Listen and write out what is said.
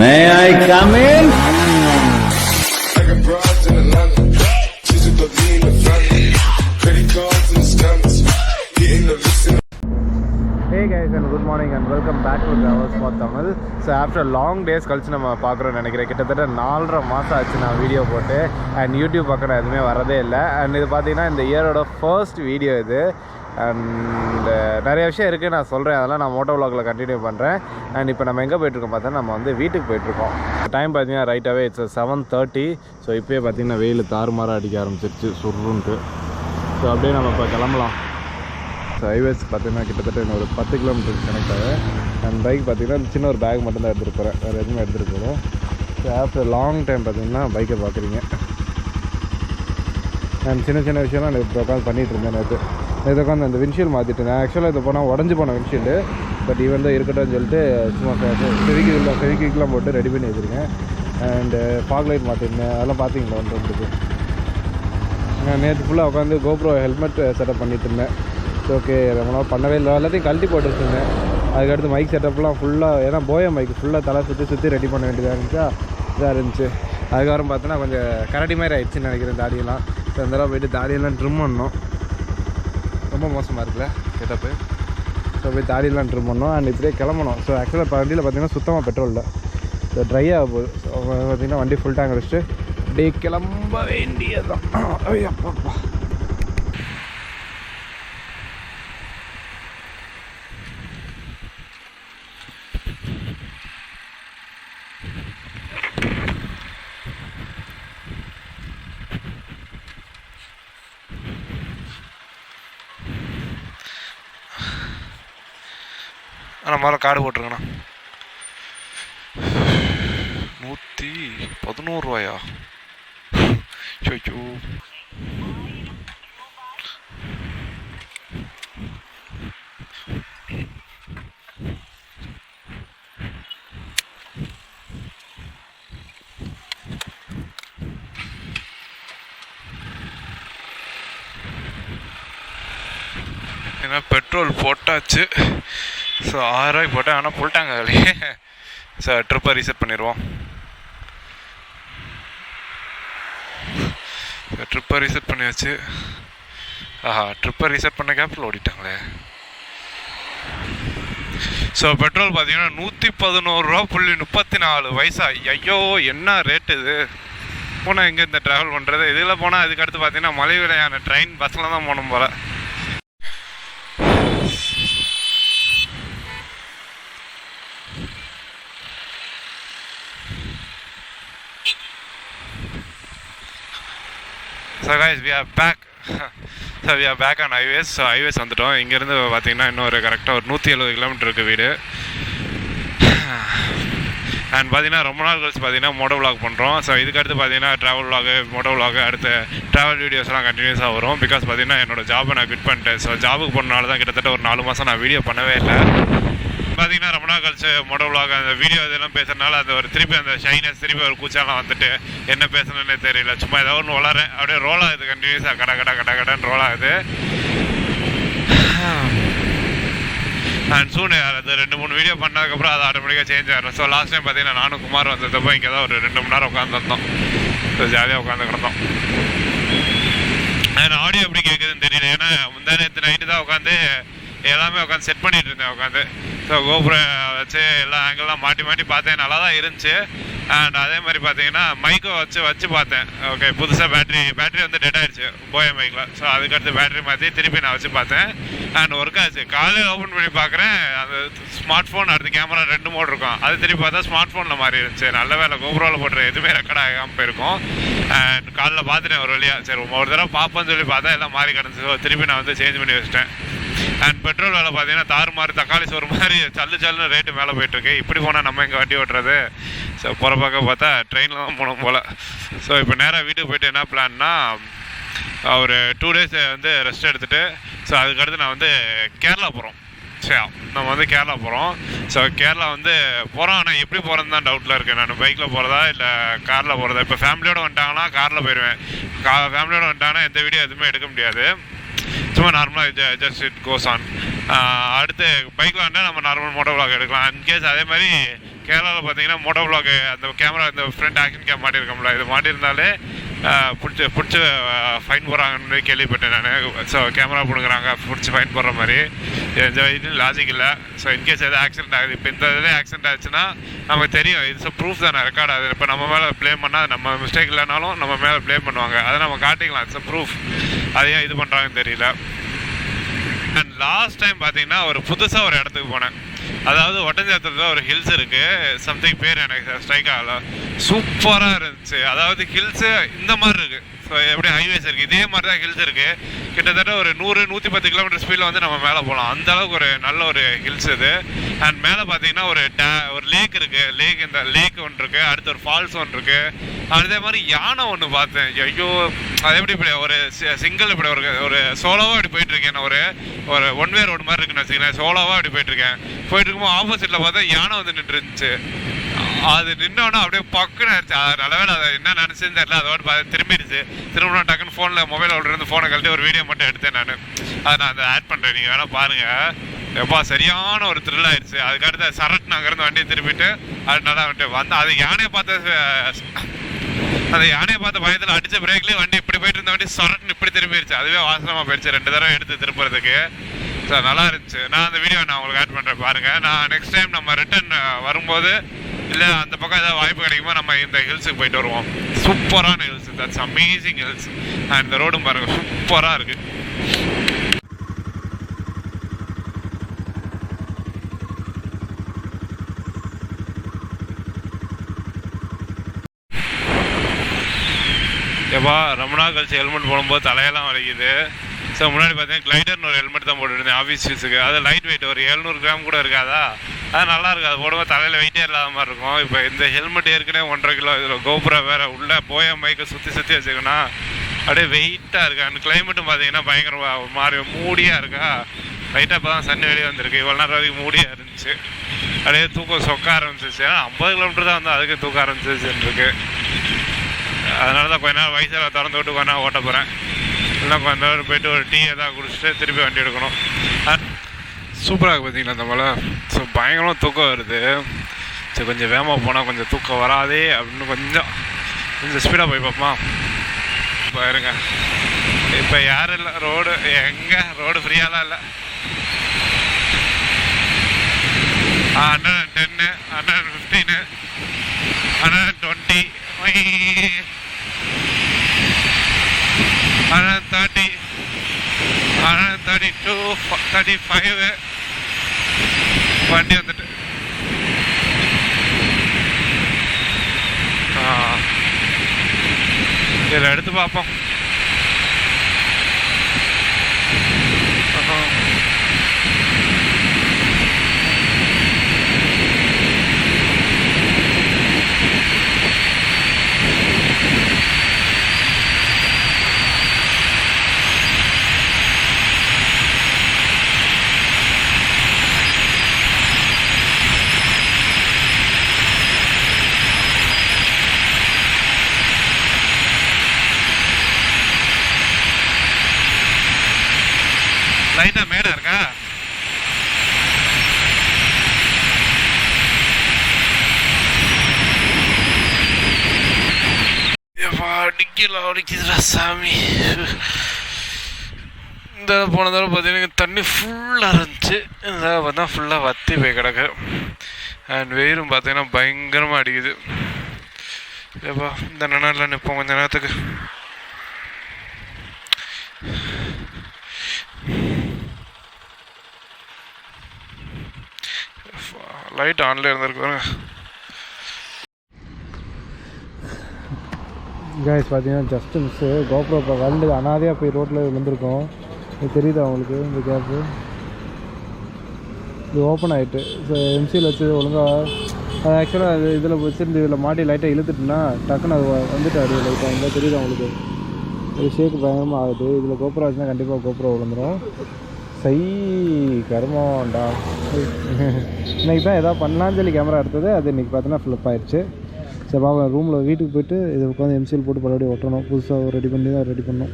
May I come in? Like a bride in Atlanta, she's a believe in the family, credit cards and scams, getting the listen. Hey guys and good morning and welcome back to Travelspot Tamil. So after long days கழிச்சு நம்ம பார்க்குறோம்னு நினைக்கிறேன். கிட்டத்தட்ட 4.5 மாதம் ஆச்சு நான் video போட்டு and YouTube பக்கம் எதுவுமே வரதே இல்லை. அண்ட் இது பார்த்தீங்கன்னா இந்த இயரோட ஃபர்ஸ்ட் வீடியோ இது. அண்ட் நிறைய விஷயம் இருக்குது நான் சொல்கிறேன், அதெல்லாம் நான் motovlogல கண்டினியூ பண்ணுறேன். அண்ட் இப்போ நம்ம எங்கே போய்ட்ருக்கோம் பார்த்தா நம்ம வந்து வீட்டுக்கு போய்ட்ருக்கோம். டைம் பார்த்தீங்கன்னா ரைட்டாகவே இட்ஸ் 7:30. ஸோ இப்போயே பார்த்தீங்கன்னா வெயில் தாறுமாறாக அடிக்க ஆரம்பிச்சிருச்சு சுருன்ட்டு. ஸோ அப்படியே நம்ம இப்போ கிளம்பலாம். ஸோ ஹைவேஸ் பார்த்தீங்கன்னா கிட்டத்தட்ட இன்னும் ஒரு 10 கிலோமீட்டருக்கு கனெக்ட் ஆகும். அண்ட் பைக் பார்த்தீங்கன்னா சின்ன ஒரு பேக் மட்டும் தான் எடுத்துகிட்டு போகிறேன், வேறு எதுவுமே எடுத்துகிட்டு போகிறேன். ஸோ ஆஃப்டர் லாங் டைம் பார்த்தீங்கன்னா பைக்கை பார்க்குறீங்க. அண்ட் சின்ன சின்ன விஷயம்லாம் நான் இப்போ உட்காந்து பண்ணிகிட்டு இருந்தேன். நேற்று உட்காந்து அந்த விண்ட்ஷீல்டு மாற்றிட்டேன். ஆக்சுவலாக இதை போனால் உடஞ்சி போன விண்ட்ஷீல்டு, பட் இவன் தான் இருக்கட்டும்னு சொல்லிட்டு சும்மா ஃபெவிக்விக்லாம் போட்டு ரெடி பண்ணி வச்சுருக்கேன். அண்டு ஃபாக் லைட் மாற்றிருந்தேன், அதெல்லாம் பார்த்தீங்களா ஒன்றுக்கு. நான் நேற்று ஃபுல்லாக உட்காந்து கோப்ரோ ஹெல்மெட் செட்டப் பண்ணிட்டு இருந்தேன். ஓகே ரொம்ப நாள் பண்ணவே இல்லை, எல்லாத்தையும் கழட்டி போட்டுருந்தேன். அதுக்கடுத்து மைக் செட்டப்லாம் ஃபுல்லாக, ஏன்னா போய மைக் ஃபுல்லாக தலை சுற்றி ரெடி பண்ண வேண்டியதாக இருந்துச்சா, இதாக இருந்துச்சு. அதுக்கப்புறம் பார்த்தோன்னா கொஞ்சம் கரடி மாதிரி ஆயிடுச்சுன்னு நினைக்கிறேன் தாடியெல்லாம். ஸோ அந்த தடவை போய்ட்டு தாடியெல்லாம் ட்ரிம் பண்ணோம். ரொம்ப மோசமாக இருக்குல்ல செட்டப்பு. ஸோ போய் தாடியெல்லாம் ட்ரிம் பண்ணோம். அண்ட் இப்படியே கிளம்பணும். ஸோ ஆக்சுவலாக இப்போ வண்டியில் பார்த்தீங்கன்னா சுத்தமாக பெட்ரோல் இல்லை, ஸோ ட்ரை ஆக போகுது. ஸோ பார்த்திங்கன்னா வண்டி ஃபுல் டேங்க் வச்சுட்டு அப்படியே கிளம்ப வேண்டியதுதான். அப்பப்பா ஆனால் முதல்ல கார்டு போட்டிருக்கண்ணா. 111 ரூபாயா? ஐயோ ஏன்னா பெட்ரோல் போட்டாச்சு. ஸோ 6 ரூபாய்க்கு போட்டேன், ஆனால் போட்டாங்க அதுலேயே. ஸோ ட்ரிப்பை ரீசெட் பண்ணிடுவோம். ட்ரிப்பை ரீசெட் பண்ணியாச்சு. ஆஹா, ட்ரிப்பை ரீசெட் பண்ண கேப்பில் ஓடிட்டாங்களே. ஸோ பெட்ரோல் பார்த்தீங்கன்னா 111.34 பைசா. ஐயோ என்ன ரேட்டு இது! போனால் எங்கே இந்த ட்ராவல் பண்ணுறது? இதில் போனால் அதுக்கடுத்து பார்த்தீங்கன்னா மலை விலையான ட்ரெயின் பஸ்ஸில் தான் போகணும் போல். So guys, we are back. So we are back on highways. So highways வந்துட்டோம். இங்கேருந்து பார்த்தீங்கன்னா இன்னொரு கரெக்டாக ஒரு 170 கிலோமீட்டர் இருக்குது வீடு. அண்ட் பார்த்தீங்கன்னா ரொம்ப நாள் கழிச்சு பார்த்தீங்கன்னா motovlog பண்ணுறோம். ஸோ இதுக்கடுத்து பார்த்தீங்கன்னா ட்ராவல் vlog, motovlog, அடுத்த ட்ராவல் வீடியோஸ்லாம் கண்டினியூஸாக வரும். பிகாஸ் பார்த்தீங்கன்னா என்னோடய ஜாபை நான் குவிட் பண்ணிட்டேன். ஸோ ஜாபுக்கு போனால தான் கிட்டத்தட்ட ஒரு 4 மாதம் நான் வீடியோ பண்ணவே இல்லை. பார்த்தீங்கன்னா ரொம்ப நாள் கழிச்சு motovlog அந்த வீடியோ இதெல்லாம் பேசுறதுனால அந்த ஒரு திருப்பி அந்த ஷைனஸ், திருப்பி ஒரு கூச்சாலாம் வந்துட்டு என்ன பேசணுன்னே தெரியல. சும்மா ஏதாவது ஒன்று வளரேன், அப்படியே ரோல் ஆகுது கண்டினியூஸாக, கடன்னு ரோல் ஆகுது. அண்ட் சூன் அது 2-3 வீடியோ பண்ணதுக்கப்புறம் அது ஆட்டோமேட்டிக்காக சேஞ்ச் ஆகிடும். ஸோ லாஸ்ட் டைம் பார்த்தீங்கன்னா நானும் குமார் வந்ததப்போ இங்கே தான் ஒரு 2 மணி நேரம் உட்காந்துருந்தோம். ஸோ ஜாலியாக உட்காந்து கிடந்தோம். அண்ட் ஆடியோ எப்படி கேட்குதுன்னு தெரியல, ஏன்னா முந்தானத்து நைட்டு தான் உட்காந்து எல்லாமே உட்காந்து செட் பண்ணிட்டு இருந்தேன் உட்காந்து. ஸோ கோப்ரோ வச்சு எல்லா ஆங்கிள்லாம் மாட்டி பார்த்தேன், நல்லா தான் இருந்துச்சு. அண்ட் அதே மாதிரி பார்த்தீங்கன்னா மைக்கை வச்சு பார்த்தேன். ஓகே, புதுசாக பேட்டரி வந்து டெட் ஆகிடுச்சு போய மைக்கில். ஸோ அதுக்கடுத்து பேட்டரி மாற்றி திருப்பி நான் வச்சு பார்த்தேன். அண்ட் ஒர்க் ஆச்சு. காலையில் ஓப்பன் பண்ணி பார்க்குறேன், அந்த ஸ்மார்ட் ஃபோன் அடுத்த கேமரா 2 மோட் இருக்கும். அது திருப்பி பார்த்தா ஸ்மார்ட் ஃபோனில் மாறி இருந்துச்சு. நல்ல வேலை கோப்ரோவில் போட்டுற எதுவுமே ரெக்கார்ட் ஆகாமல் போயிருக்கும். அண்ட் காலைல பார்த்துட்டேன் ஒரு வழியாக. சரி ஒரு தடவை பார்ப்போன்னு சொல்லி பார்த்தா எல்லாம் மாறி கிடந்துச்சு. ஸோ திருப்பி நான் வந்து சேஞ்ச் பண்ணி வச்சிட்டேன். அண்ட் பெட்ரோல் வேலை பார்த்தீங்கன்னா தாறுமாறு தக்காளி சோறு மாதிரி சல்லுன்னு ரேட்டு மேலே போயிட்டுருக்கு. இப்படி போனால் நம்ம எங்கே வண்டி ஓட்டுறது? ஸோ போகிற பக்கம் பார்த்தா ட்ரெயினில் தான் போகணும் போல். ஸோ இப்போ நேராக வீட்டுக்கு போய்ட்டு என்ன பிளான்னா, ஒரு 2 days வந்து ரெஸ்ட் எடுத்துகிட்டு, ஸோ அதுக்கடுத்து நான் வந்து கேரளா போகிறோம். சரி, நம்ம வந்து கேரளா போகிறோம். ஸோ கேரளா வந்து போகிறோம். ஆனால் எப்படி போகிறதுன்னு தான் டவுட்டில் இருக்கேன். நான் பைக்கில் போகிறதா இல்லை காரில் போகிறதா? இப்போ ஃபேமிலியோடு வந்துட்டாங்கன்னா காரில் போயிடுவேன். ஃபேமிலியோடு வந்துட்டாங்கன்னா எந்த வீடியோ எதுவுமே எடுக்க முடியாது. சும்மா நார்மலாக ஜஸ்ட் இட் கோஸ் ஆன். அடுத்து பைக்கில் வந்தால் நம்ம நார்மல் motovlog எடுக்கலாம். இன்கேஸ் அதே மாதிரி கேரளாவில் பார்த்தீங்கன்னா motovlog அந்த கேமரா இந்த ஃப்ரண்ட் ஆக்ஷன் கேம் மாட்டியிருக்கோம்ல, இது மாட்டியிருந்தாலே பிடிச்சி ஃபைன் போடுறாங்கன்னு கேள்விப்பட்டேன் நான். ஸோ கேமரா பிடுங்குறாங்க, பிடிச்சி ஃபைன் போடுற மாதிரி. எந்த இதுவும் லாஜிக் இல்லை. ஸோ இன்கேஸ் எதாவது ஆக்சிடென்ட் ஆகுது, இப்போ இந்த இதில் ஆக்சிடென்ட் ஆச்சுன்னா நமக்கு தெரியும், இட்ஸ் ப்ரூஃப் தானே, ரெக்கார்ட் ஆகுது. இப்போ நம்ம மேலே ப்ளேம் பண்ணால் நம்ம மிஸ்டேக் இல்லைனாலும் நம்ம மேலே ப்ளேம் பண்ணுவாங்க, அதை நம்ம காட்டிக்கலாம், இட்ஸ் ப்ரூஃப். அதையும் இது பண்ணுறாங்கன்னு தெரியல. அண்ட் லாஸ்ட் டைம் பார்த்தீங்கன்னா ஒரு புதுசாக ஒரு இடத்துக்கு போனேன். அதாவது ஒட்டஞ்சாத்திரத்தில் ஒரு ஹில்ஸ் இருக்குது, சம்திங் பேர் எனக்கு ஸ்ட்ரைக் ஆகல. சூப்பராக இருந்துச்சு. அதாவது ஹில்ஸு இந்த மாதிரி இருக்குது. ஸோ எப்படி ஹைவேஸ் இருக்குது, இதே மாதிரி தான் ஹில்ஸ் இருக்குது. கிட்டத்தட்ட ஒரு 100-110 கிலோமீட்டர் ஸ்பீடில் வந்து நம்ம மேலே போகலாம். அந்தளவுக்கு ஒரு நல்ல ஒரு ஹில்ஸ் இது. அண்ட் மேலே பார்த்தீங்கன்னா ஒரு லேக் இருக்குது. இந்த லேக் ஒன்று இருக்குது, அடுத்து ஒரு ஃபால்ஸ் ஒன்று இருக்குது. அதே மாதிரி யானை ஒன்று பார்த்தேன். ஐயோ, அது எப்படி இப்படி ஒரு சிங்கிள் இப்படி ஒரு சோலோவாக இப்படி போயிட்டுருக்கேன். ஒரு ஒன் வே ரோடு மாதிரி இருக்குன்னு வச்சுக்கலேன். சோலோவாக அப்படி போயிட்டுருக்கேன். போயிட்டு இருக்கும்போது ஆப்போசிட்டில் பார்த்தா யானை வந்து நின்றுருந்துச்சு. அது நின்னோன்னா அப்படியே பக்குன்னு ஆயிடுச்சு. நல்லவேளை அதை என்ன நினச்சேன்னு தெரியல, அதோட திரும்பிடுச்சு. திரும்ப டக்குன்னு ஃபோனில் மொபைல் இருந்து ஃபோனை கழட்டி ஒரு வீடியோ மட்டும் எடுத்தேன் நான். அதை நான் அதை ஆட் பண்ணுறேன், நீங்கள் வேணால் பாருங்கள். எப்பா சரியான ஒரு த்ரில் ஆயிடுச்சு. அதுக்கடுத்து சரட் அங்கேருந்து வண்டியை திருப்பிட்டு அது நல்லா வந்துட்டு அது யானையை பார்த்த பயத்தில் அடித்த பிரேக்லேயே வண்டி இப்படி போயிட்டு இருந்த வண்டி சரட்னு இப்படி திரும்பிடுச்சு. அதுவே வாசனமாக போயிடுச்சு 2 தடவை எடுத்து திருப்புறதுக்கு. ஸோ நல்லா இருந்துச்சு. நான் அந்த வீடியோ நான் உங்களுக்கு ஆட் பண்ணுறேன் பாருங்கள். நான் நெக்ஸ்ட் டைம் நம்ம ரிட்டர்ன் வரும்போது இல்லை அந்த பக்கம் ஏதாவது வாய்ப்பு கிடைக்குமோ நம்ம இந்த ஹில்ஸுக்கு போயிட்டு வருவோம். சூப்பரான hills, that's amazing hills. And இந்த ரோடும் பாருங்கள், சூப்பராக இருக்குது. எப்பா ரொம்ப நாள் கழிச்சு ஹெல்மெட் போடும்போது தலையெல்லாம் வலிக்குது. ஸோ முன்னாடி பார்த்தீங்கன்னா கிளைடர்னு ஒரு ஹெல்மெட் தான் போட்டுருந்தேன் ஆஃபீஸ் யூஸுக்கு. அது லைட் வெயிட், ஒரு 700 கிராம் கூட இருக்காதா. அது நல்லா இருக்குது. அது போடும்போது தலையில் வெயிட்டே இல்லாத மாதிரி இருக்கும். இப்போ இந்த ஹெல்மெட் ஏற்கனவே 1.5 கிலோ, இதில் கோப்ரோ வேறு உள்ளே போய மைக்கை சுற்றி வச்சுக்கணும். அப்படியே வெயிட்டாக இருக்குது. அந்த கிளைமேட்டும் பார்த்தீங்கன்னா பயங்கரமாக ஒரு மாதிரி மூடியாக இருக்கா. லைட்டாக இப்போ தான் சன் வெளியே வந்திருக்கு. இவ்வளோ நேரம் வரைக்கும் மூடியாக இருந்துச்சு. அப்படியே தூக்கம் சொக்க ஆரம்பிச்சிச்சு. ஏன்னா 50 கிலோமீட்டர் தான் வந்து அதுக்கு தூக்க ஆரம்பிச்சிச்சுருக்கு. அதனால தான் கொஞ்ச நேரம் வயசில் திறந்து விட்டு கொஞ்ச நேரம் ஓட்ட போகிறேன். இல்லைனா கொஞ்ச நேரம் போய்ட்டு ஒரு டீ எதாவது குடிச்சிட்டு திருப்பி வண்டி எடுக்கணும். சூப்பராக பார்த்தீங்களா அந்த மலை. ஸோ பயங்கரமாக தூக்கம் வருது. சரி கொஞ்சம் வேகமாக போனால் கொஞ்சம் தூக்கம் வராதே அப்படின்னு கொஞ்சம் ஸ்பீடாக போய் பார்ப்போமா. பாருங்க இப்போ யாரும் இல்லை, ரோடு எங்கே ரோடு ஃப்ரீயாலாம் இல்லை. 110, 115, 120, 130, 132, 35 வண்டி வந்துட்டு. இதில் எடுத்து பார்ப்போம். லைட்டாக மேடாக இருக்கா? அடிக்குதுடா சாமி. இந்த போன தடவை பார்த்தீங்கன்னா தண்ணி ஃபுல்லாக இருந்துச்சு. இந்த தடவை பார்த்தா ஃபுல்லாக வற்றி போய் கிடக்கு. அண்ட் வெயிலும் பார்த்தீங்கன்னா பயங்கரமாக அடிக்குது. ஏப்பா இந்த நினைவில் நிற்போம் கொஞ்ச நேரத்துக்கு. லைட் ஆன்ல இருந்திருக்கு பாருங்க. கைஸ் பார்த்தீங்கன்னா ஜஸ்ட் மிஸ்ஸு. கோப்ரோ இப்போ கண்டு அனாதையாக போய் ரோட்டில் விழுந்திருக்கோம். இது தெரியுதா அவங்களுக்கு? இந்த கேப்பு இது ஓப்பன் ஆகிட்டு. ஸோ எம்சியில் வச்சு ஒழுங்காக அது ஆக்சுவலாக அது இதில் வச்சுருந்து இதில் மாட்டி லைட்டாக இழுத்துட்டுனா டக்குன்னு அது வந்துட்டு அப்படியே லைட்டாக இருந்தால் தெரியுதா அவங்களுக்கு? இது ஷேக்கு பயங்கரமாக ஆகுது. இதில் கோப்ரோ வச்சுன்னா கண்டிப்பாக கோப்ரோ விழுந்துடும். சை கருமாண்டா. இன்றைக்கி தான் எதாவது பண்ணலான்னு சொல்லி கேமரா எடுத்தது, அது இன்றைக்கி பார்த்தீங்கன்னா ஃப்ளிப் ஆயிடுச்சு. சரி பாப்பா ரூமில் வீட்டுக்கு போய்ட்டு இதை உட்காந்து எம்சிஎல் போட்டு பழையபடி ஒட்டணும். புதுசாக ரெடி பண்ணி தான் ரெடி பண்ணணும்.